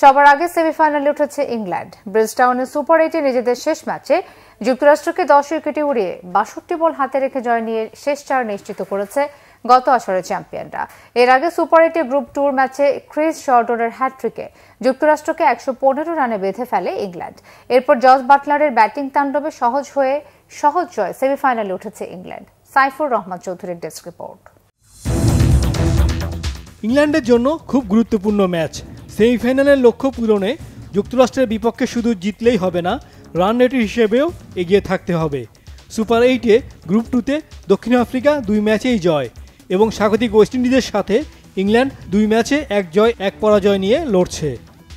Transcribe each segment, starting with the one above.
সবার আগে সেমিফাইনালে উঠেছে ইংল্যান্ড। ব্রিজটাউনে সুপার 8-এ নিজেদের শেষ ম্যাচে যুক্তরাষ্ট্রকে 10 উইকেটে উড়িয়ে 62 বল হাতে রেখে জয় নিয়ে শেষ চার নিশ্চিত করেছে গত আসরের চ্যাম্পিয়নরা। এর আগে সুপার 8-এ গ্রুপ 2 ম্যাচে ক্রিস জর্ডনের হ্যাটট্রিকে যুক্তরাষ্ট্রকে 115 রানে বেঁধে ফেলে ইংল্যান্ড। এরপর জস বাটলারের ব্যাটিং তাণ্ডবে সহজ জয় সেমিফাইনালে উঠেছে ইংল্যান্ড। সাইফুর রহমান চৌধুরীর ডেস্ক রিপোর্ট। ইংল্যান্ডের জন্য খুব গুরুত্বপূর্ণ ম্যাচ। সেমিফাইনালের লক্ষ্য পূরণে যুক্তরাষ্ট্রের বিপক্ষে শুধু জিতলেই হবে না, রান রেটের হিসেবেও এগিয়ে থাকতে হবে। সুপার 8-এ গ্রুপ 2-তে দক্ষিণ আফ্রিকা 2 ম্যাচেই জয় এবং স্বাগতিক ওয়েস্ট ইন্ডিজের সাথে ইংল্যান্ড 2 ম্যাচে 1 জয় 1 পরাজয় নিয়ে লড়ছে।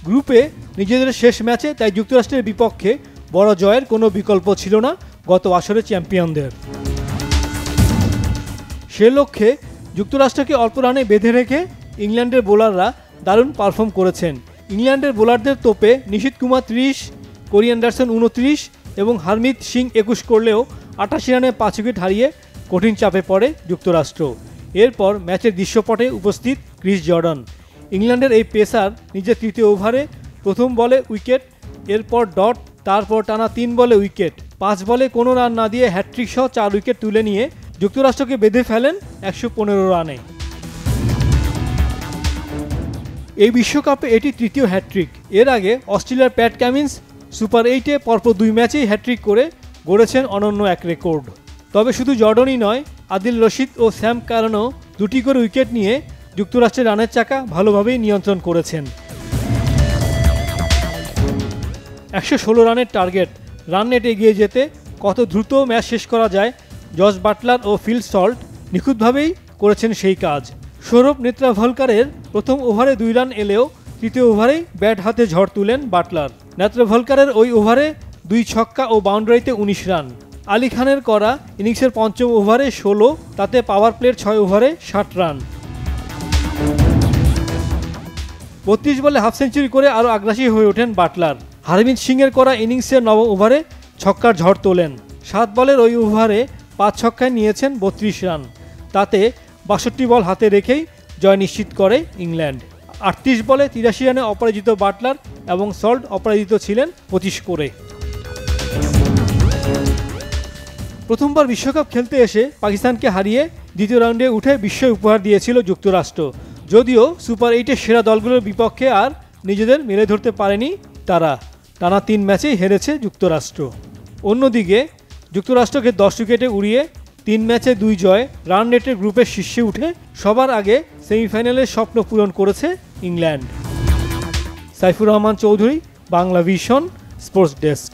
গ্রুপে নিজেদের শেষ ম্যাচে তাই যুক্তরাষ্ট্রের বিপক্ষে বড় জয়ের কোনো বিকল্প ছিল না গত আসরের চ্যাম্পিয়নদের। সে লক্ষ্যে যুক্তরাষ্ট্রকে অল্প রানে বেঁধে রেখে ইংল্যান্ডের বোলাররা দারুণ পারফর্ম করেছেন। ইংল্যান্ডের বোলারদের তোপে নিশীথ কুমার 30, কোরি অ্যান্ডারসন 29 এবং হারমিত সিং 21 করলেও 88 রানে 5 উইকেট হারিয়ে কঠিন চাপে পড়ে যুক্তরাষ্ট্র। এরপর ম্যাচের দৃশ্যপটে উপস্থিত ক্রিস জর্ডন। ইংল্যান্ডের এই পেসার নিজের তৃতীয় ওভারে প্রথম বলে উইকেট, এরপর ডট, তারপর টানা 3 বলে উইকেট, 5 বলে কোনো রান না দিয়ে হ্যাটট্রিক সহ 4 উইকেট তুলে নিয়ে যুক্তরাষ্ট্রকে বেঁধে ফেলেন 115 রানে। এই বিশ্বকাপে এটি তৃতীয় হ্যাটট্রিক। এর আগে অস্ট্রেলিয়ার প্যাট কামিন্স সুপার 8-এ পরপর 2 ম্যাচেই হ্যাটট্রিক করে গড়েছেন অনন্য এক রেকর্ড। তবে শুধু জর্ডনই নয়, আদিল রশিদ ও স্যাম কারনও 2টি করে উইকেট নিয়ে যুক্তরাষ্ট্রের রানের চাকা ভালোভাবেই নিয়ন্ত্রণ করেছেন। 116 রানের টার্গেট, রান নেট এগিয়ে যেতে কত দ্রুত ম্যাচ শেষ করা যায়, জস বাটলার ও ফিল সল্ট নিখুঁতভাবেই করেছেন সেই কাজ। সৌরভ নেত্রাভলকারের প্রথম ওভারে 2 রান এলেও তৃতীয় ওভারেই ব্যাট হাতে ঝড় তুলেন বাটলার। নেত্রাভলকারের ওই ওভারে 2 ছক্কা ও বাউন্ডারিতে 19 রান। আলী খানের করা ইনিংসের পঞ্চম ওভারে 16, তাতে পাওয়ার প্লের 6 ওভারে 60 রান। 32 বলে হাফ সেঞ্চুরি করে আরও আগ্রাসী হয়ে ওঠেন বাটলার। হারমিত সিংয়ের করা ইনিংসের নবম ওভারে ছক্কার ঝড় তোলেন। 7 বলের ওই ওভারে 5 ছক্কায় নিয়েছেন 32 রান, তাতে 62 বল হাতে রেখেই জয় নিশ্চিত করে ইংল্যান্ড। 38 বলে 83 রানে অপরাজিত বাটলার এবং সল্ট অপরাজিত ছিলেন 25 করে। প্রথমবার বিশ্বকাপ খেলতে এসে পাকিস্তানকে হারিয়ে দ্বিতীয় রাউন্ডে উঠে বিস্ময় উপহার দিয়েছিল যুক্তরাষ্ট্র। যদিও সুপার 8-এর সেরা দলগুলোর বিপক্ষে আর নিজেদের মেলে ধরতে পারেনি তারা। টানা 3 ম্যাচেই হেরেছে যুক্তরাষ্ট্র। অন্যদিকে যুক্তরাষ্ট্রকে 10 উইকেটে উড়িয়ে 3 ম্যাচে 2 জয়, রান রেটের গ্রুপের শীর্ষে উঠে সবার আগে সেমিফাইনালের স্বপ্ন পূরণ করেছে England. Saifur Rahman Chowdhury, Bangla vision, sports desk.